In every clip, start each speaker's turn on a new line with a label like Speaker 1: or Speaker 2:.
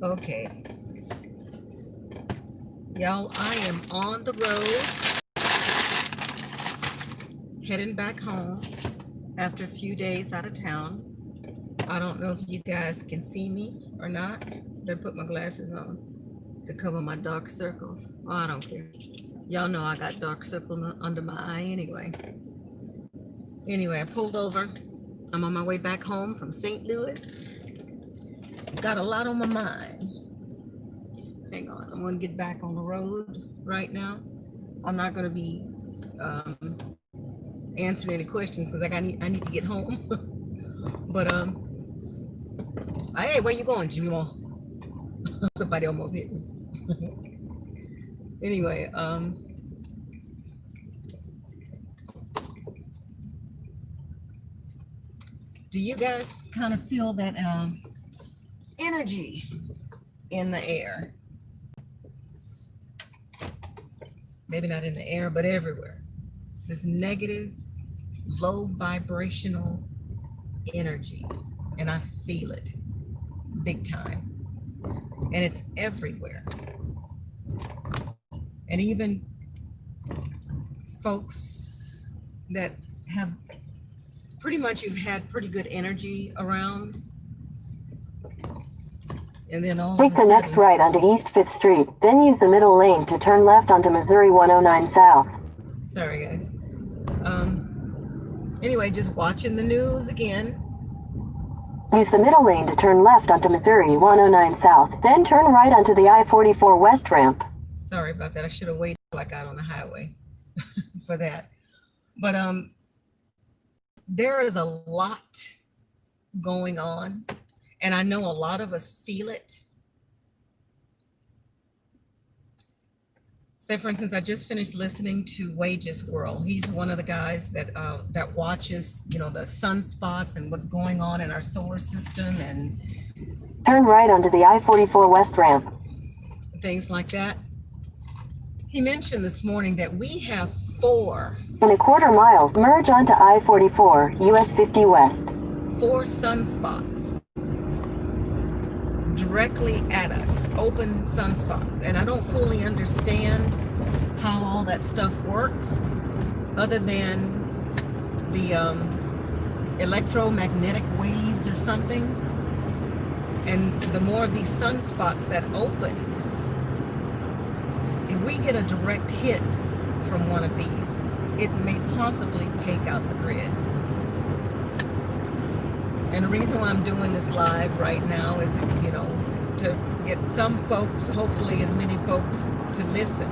Speaker 1: Okay, y'all, I am on the road heading back home after a few days out of town. I don't know if you guys can see me or not. Better put my glasses on to cover my dark circles. Oh, I don't care. Y'all know I got dark circle under my eye anyway. Anyway, I pulled over. I'm on my way back home from St. Louis. Got a lot on my mind. Hang on, I'm gonna get back on the road right now. I'm not gonna be answering any questions because I need to get home. But hey, where you going, Jimmy? Somebody almost hit me. Anyway, do you guys kind of feel that energy in the air? Maybe not in the air, but everywhere. This negative, low vibrational energy, and I feel it big time. And it's everywhere. And even folks that have pretty much you've had pretty good energy around, and then all
Speaker 2: Take
Speaker 1: of a
Speaker 2: the next
Speaker 1: sudden,
Speaker 2: right onto East 5th Street, then use the middle lane to turn left onto Missouri 109 South.
Speaker 1: sorry guys. Anyway, just watching the news again.
Speaker 2: Use the middle lane to turn left onto Missouri 109 South, then turn right onto the I-44 West ramp.
Speaker 1: Sorry about that. I should have waited like out on the highway for that. But there is a lot going on, and I know a lot of us feel it. Say, for instance, I just finished listening to Wages World. He's one of the guys that watches, the sunspots and what's going on in our solar system and
Speaker 2: Turn right onto the I-44 West ramp.
Speaker 1: things like that. He mentioned this morning that we have four
Speaker 2: In a quarter mile, merge onto I-44, US 50 West.
Speaker 1: sunspots directly at us, open sunspots. And I don't fully understand how all that stuff works, other than the electromagnetic waves or something. And the more of these sunspots that open, if we get a direct hit from one of these, it may possibly take out the grid. And the reason why I'm doing this live right now is, to get some folks, hopefully as many folks, to listen.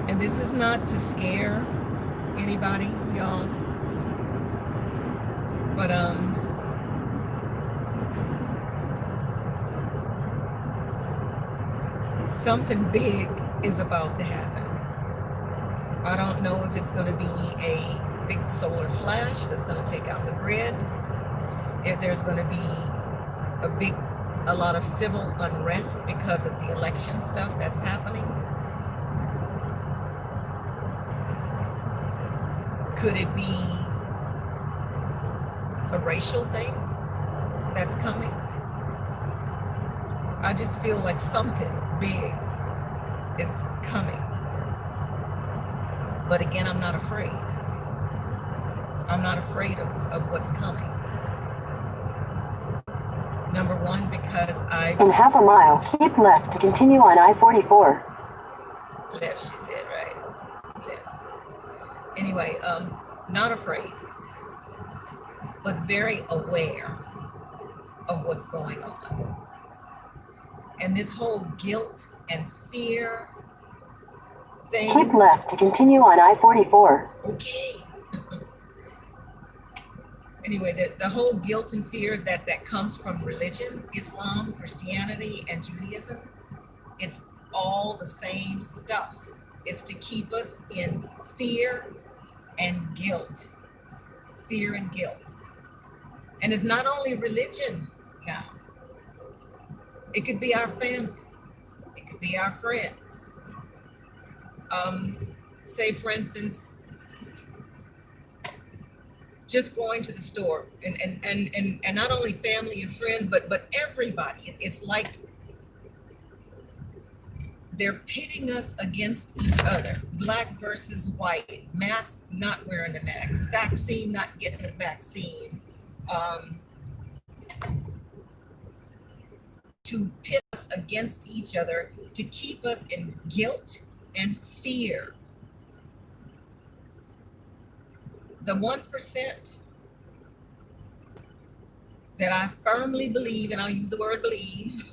Speaker 1: And this is not to scare anybody, y'all. But something big is about to happen. I don't know if it's going to be a big solar flash that's going to take out the grid, if there's going to be a lot of civil unrest because of the election stuff that's happening. Could it be a racial thing that's coming? I just feel like something big is coming. But again, I'm not afraid. I'm not afraid of what's coming. Number one, because
Speaker 2: In half a mile, keep left to continue on I-44.
Speaker 1: left, she said, right? Left. Anyway, not afraid, but very aware of what's going on. And this whole guilt and fear thing.
Speaker 2: Keep left to continue on I-44.
Speaker 1: Okay. Anyway, the whole guilt and fear that comes from religion, Islam, Christianity, and Judaism, it's all the same stuff. It's to keep us in fear and guilt. Fear and guilt. And it's not only religion now. It could be our family. It could be our friends. Say, for instance, just going to the store and not only family and friends, but everybody. It's like they're pitting us against each other. Black versus white, mask not wearing the mask, vaccine not getting the vaccine. To pit us against each other, to keep us in guilt and fear. The 1% that I firmly believe, and I'll use the word believe,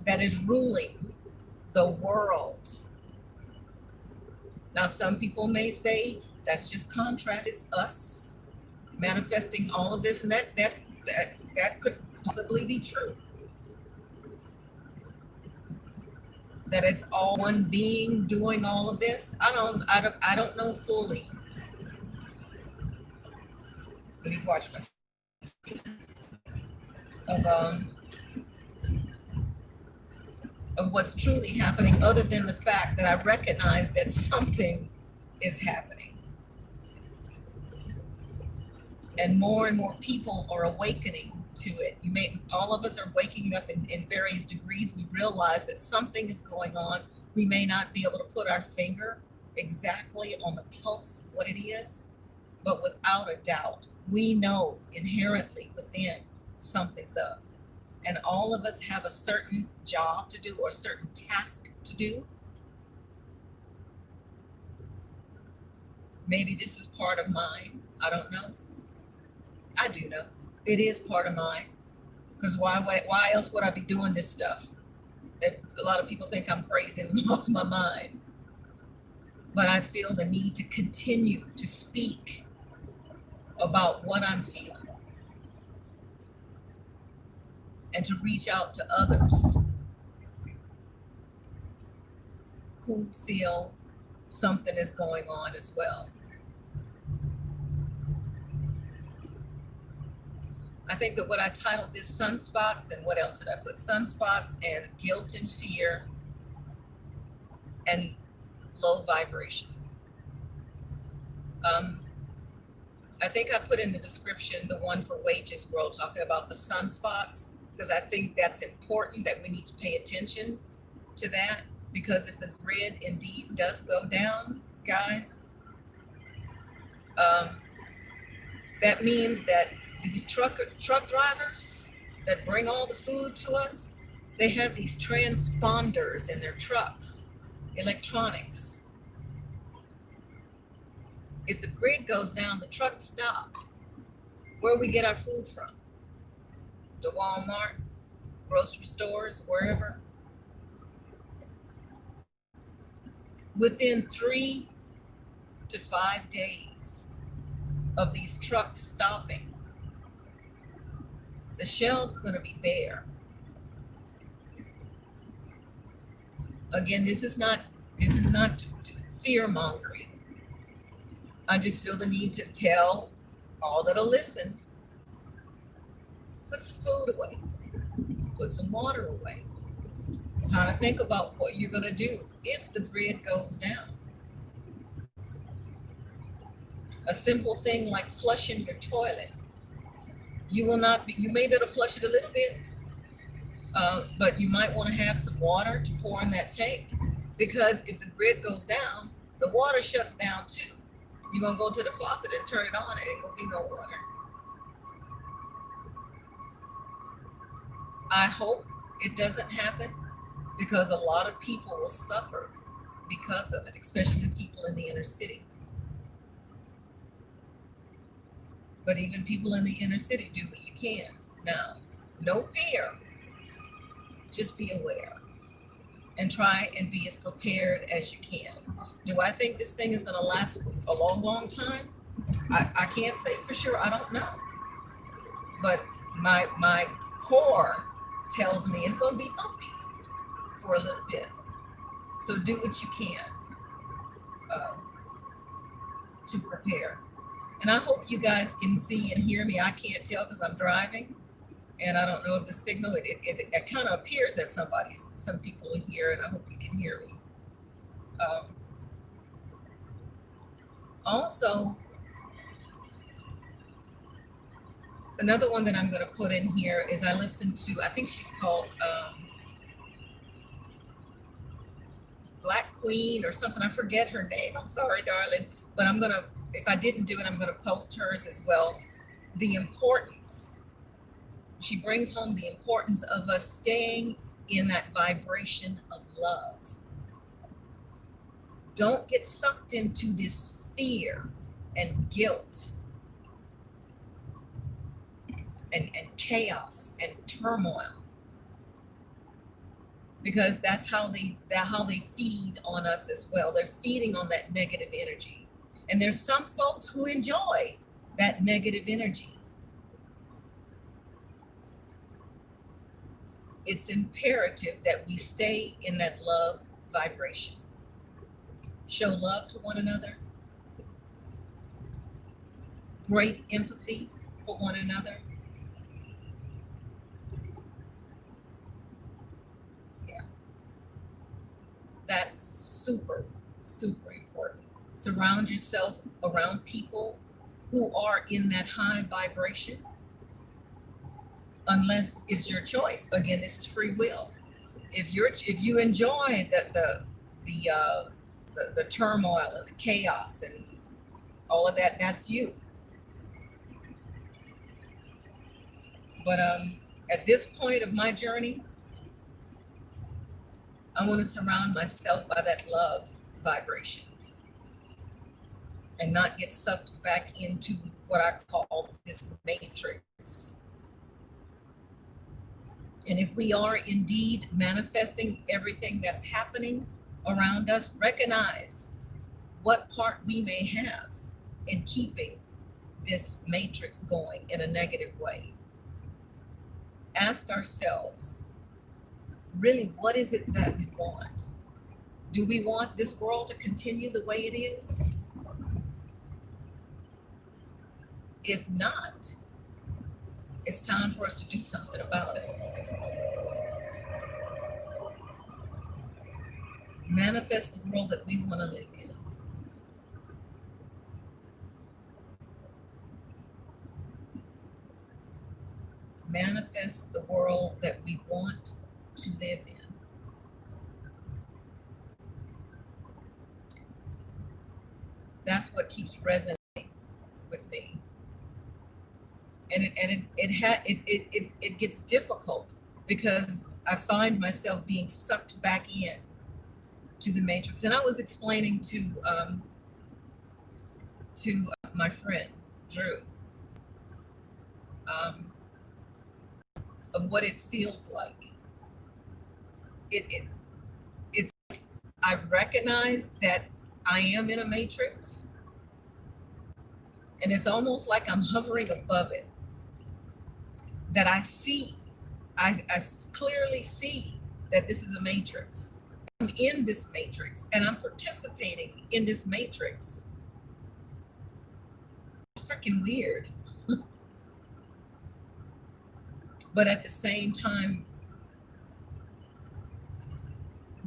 Speaker 1: that is ruling the world. Now, some people may say that's just contrast. It's us manifesting all of this, and that could possibly be true. That it's all one being doing all of this. I don't know fully. Let me watch myself. Of what's truly happening, other than the fact that I recognize that something is happening. And more people are awakening to it. All of us are waking up in various degrees. We realize that something is going on. We may not be able to put our finger exactly on the pulse of what it is, but without a doubt, we know inherently within something's up. And all of us have a certain job to do or a certain task to do. Maybe this is part of mine. I don't know. I do know. It is part of mine. Because why else would I be doing this stuff? A lot of people think I'm crazy and lost my mind. But I feel the need to continue to speak about what I'm feeling. And to reach out to others who feel something is going on as well. I think that what I titled this sunspots, and what else did I put? Sunspots and guilt and fear and low vibration. I think I put in the description the one for Wages World talking about the sunspots, because I think that's important, that we need to pay attention to that, because if the grid indeed does go down, guys, that means that these truck drivers that bring all the food to us, they have these transponders in their trucks, electronics. If the grid goes down, the trucks stop. Where we get our food from? The Walmart, grocery stores, wherever. Within 3 to 5 days of these trucks stopping, the shelves are going to be bare. Again, this is not fear mongering. I just feel the need to tell all that'll listen, put some food away, put some water away. Kind of think about what you're going to do if the grid goes down. A simple thing like flushing your toilet. You may be able to flush it a little bit, but you might want to have some water to pour in that tank, because if the grid goes down, the water shuts down too. You're going to go to the faucet and turn it on, and it ain't going to be no water. I hope it doesn't happen, because a lot of people will suffer because of it, especially people in the inner city. But even people in the inner city, do what you can. Now, no fear, just be aware and try and be as prepared as you can. Do I think this thing is going to last a long, long time? I can't say for sure. I don't know. But my core tells me it's going to be bumpy for a little bit. So do what you can to prepare. And I hope you guys can see and hear me. I can't tell because I'm driving, and I don't know if the signal, it kind of appears that some people are here, and I hope you can hear me. Also, another one that I'm going to put in here is I listened to, I think she's called queen or something. I forget her name. I'm sorry, darling, but I'm gonna. If I didn't do it, I'm gonna post hers as well. The importance. She brings home the importance of us staying in that vibration of love. Don't get sucked into this fear and guilt and chaos and turmoil, because that's how they feed on us as well. They're feeding on that negative energy. And there's some folks who enjoy that negative energy. It's imperative that we stay in that love vibration. Show love to one another, great empathy for one another. Yeah, that's super, super important. Surround yourself around people who are in that high vibration, unless it's your choice. Again, this is free will. If you enjoy the turmoil and the chaos and all of that, that's you. But at this point of my journey, I want to surround myself by that love vibration and not get sucked back into what I call this matrix. And if we are indeed manifesting everything that's happening around us, recognize what part we may have in keeping this matrix going in a negative way. Ask ourselves, really, what is it that we want? Do we want this world to continue the way it is? If not, it's time for us to do something about it. Manifest the world that we want to live in. Manifest the world that we want to live in. That's what keeps resonating with me. And it gets difficult because I find myself being sucked back in to the matrix. And I was explaining to my friend Drew of what it feels like. It's I recognize that I am in a matrix, and it's almost like I'm hovering above it. That I clearly see that this is a matrix. I'm in this matrix and I'm participating in this matrix. Freaking weird. But at the same time,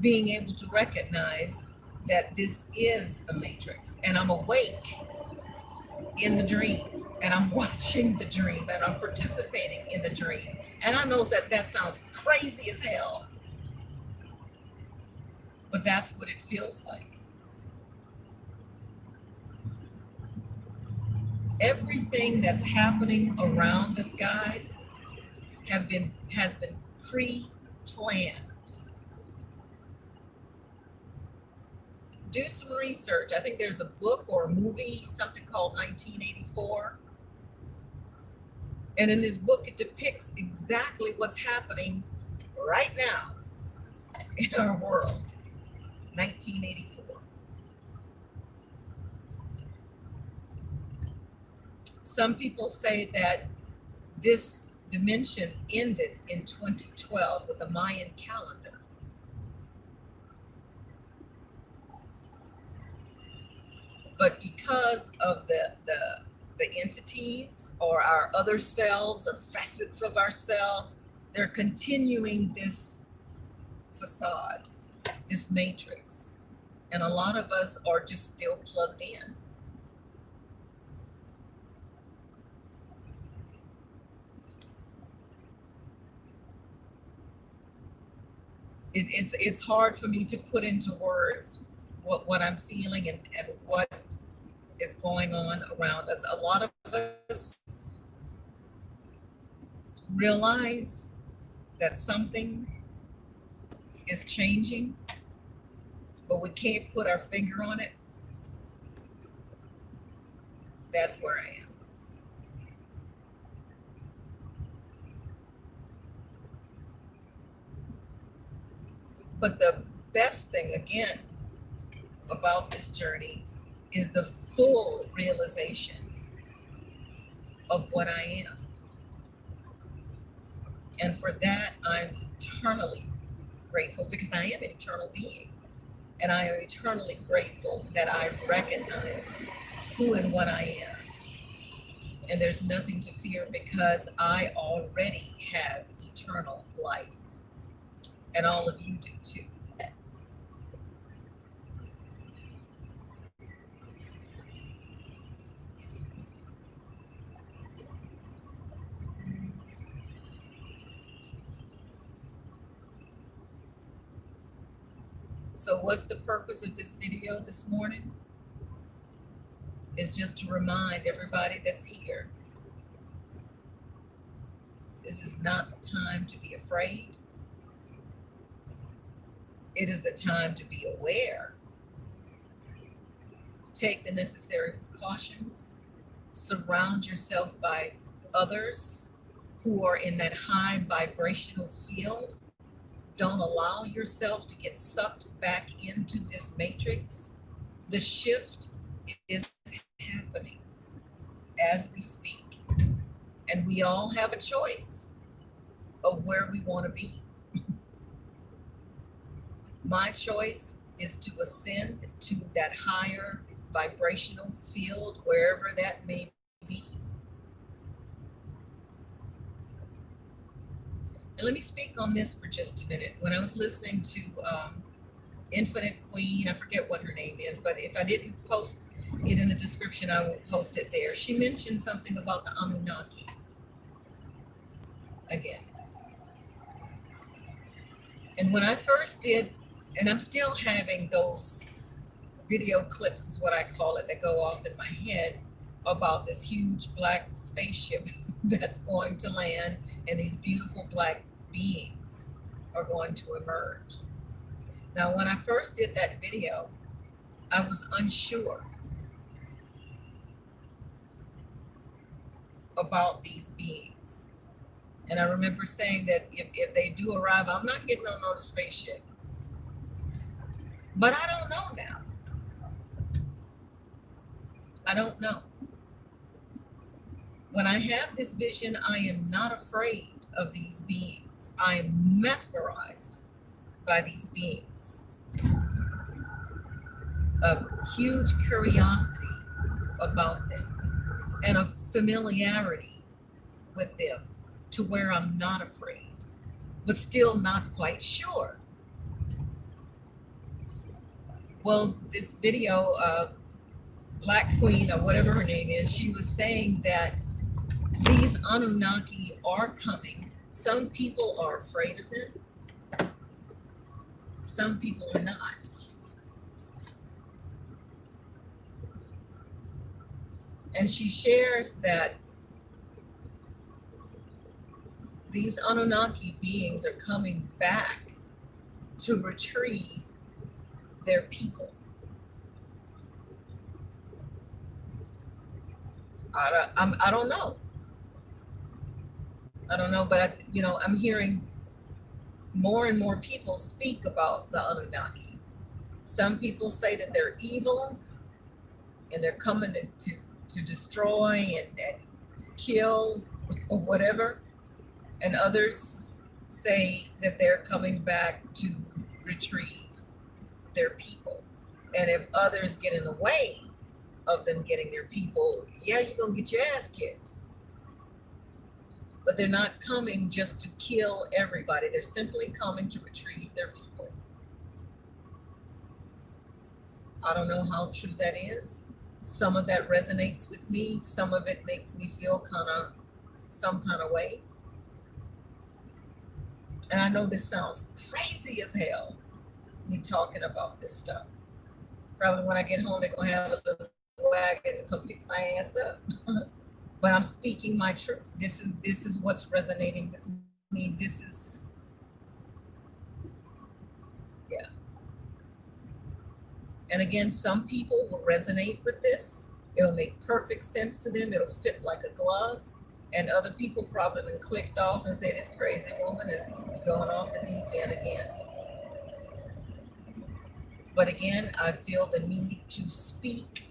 Speaker 1: being able to recognize that this is a matrix and I'm awake in the dream and I'm watching the dream and I'm participating in the dream. And I know that sounds crazy as hell, but that's what it feels like. Everything that's happening around us, guys, has been pre-planned. Do some research. I think there's a book or a movie, something called 1984. And in this book, it depicts exactly what's happening right now in our world. 1984. Some people say that this dimension ended in 2012 with the Mayan calendar. But because of the entities or our other selves or facets of ourselves, they're continuing this facade, this matrix. And a lot of us are just still plugged in. It's hard for me to put into words what I'm feeling and what is going on around us. A lot of us realize that something is changing, but we can't put our finger on it. That's where I am. But the best thing, again, about this journey is the full realization of what I am. And for that, I'm eternally grateful because I am an eternal being. And I am eternally grateful that I recognize who and what I am. And there's nothing to fear because I already have eternal life. And all of you do too. So what's the purpose of this video this morning? Is just to remind everybody that's here, this is not the time to be afraid. It is the time to be aware. Take the necessary precautions. Surround yourself by others who are in that high vibrational field. Don't allow yourself to get sucked back into this matrix. The shift is happening as we speak. And we all have a choice of where we want to be. My choice is to ascend to that higher vibrational field, wherever that may be. And let me speak on this for just a minute. When I was listening to Infinite Queen, I forget what her name is, but if I didn't post it in the description, I will post it there. She mentioned something about the Anunnaki again. And when I first did, and I'm still having those video clips, is what I call it, that go off in my head about this huge black spaceship that's going to land and these beautiful black beings are going to emerge. Now, when I first did that video, I was unsure about these beings. And I remember saying that if they do arrive, I'm not getting on no spaceship. But I don't know now. I don't know. When I have this vision, I am not afraid of these beings. I am mesmerized by these beings. A huge curiosity about them and a familiarity with them to where I'm not afraid, but still not quite sure. Well, this video, Black Queen or whatever her name is, she was saying that these Anunnaki are coming. Some people are afraid of them. Some people are not. And she shares that these Anunnaki beings are coming back to retrieve their people. I don't know. I don't know, but I'm hearing more and more people speak about the Anunnaki. Some people say that they're evil and they're coming to destroy and kill or whatever. And others say that they're coming back to retrieve their people. And if others get in the way of them getting their people, yeah, you're going to get your ass kicked. But they're not coming just to kill everybody. They're simply coming to retrieve their people. I don't know how true that is. Some of that resonates with me. Some of it makes me feel some kind of way. And I know this sounds crazy as hell, me talking about this stuff. Probably when I get home, they're gonna have a little wagon and come pick my ass up. But I'm speaking my truth. This is what's resonating with me. This is, yeah. And again, some people will resonate with this. It'll make perfect sense to them. It'll fit like a glove. And other people probably clicked off and say, this crazy woman is going off the deep end again. But again, I feel the need to speak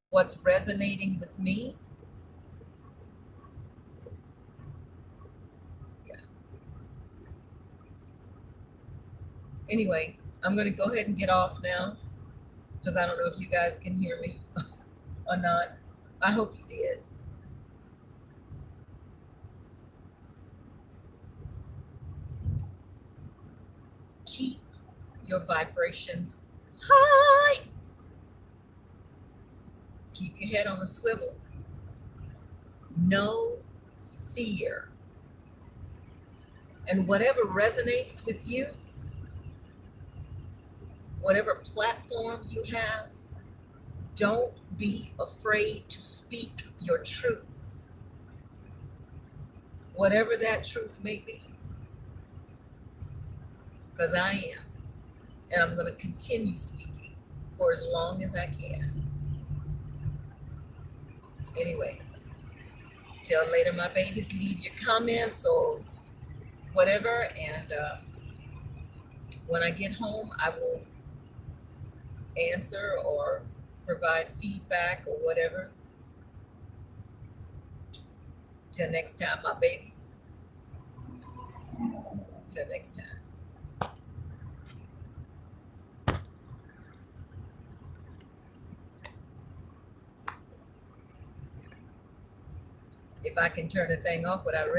Speaker 1: what's resonating with me. Yeah. Anyway, I'm going to go ahead and get off now because I don't know if you guys can hear me or not. I hope you did. Keep your vibrations high. Keep your head on a swivel. No fear. And whatever resonates with you, whatever platform you have, don't be afraid to speak your truth, whatever that truth may be, because I am, and I'm going to continue speaking for as long as I can. Anyway, till later, my babies, leave your comments or whatever, and when I get home, I will answer or provide feedback or whatever. Till next time, my babies. Till next time. If I can turn the thing off without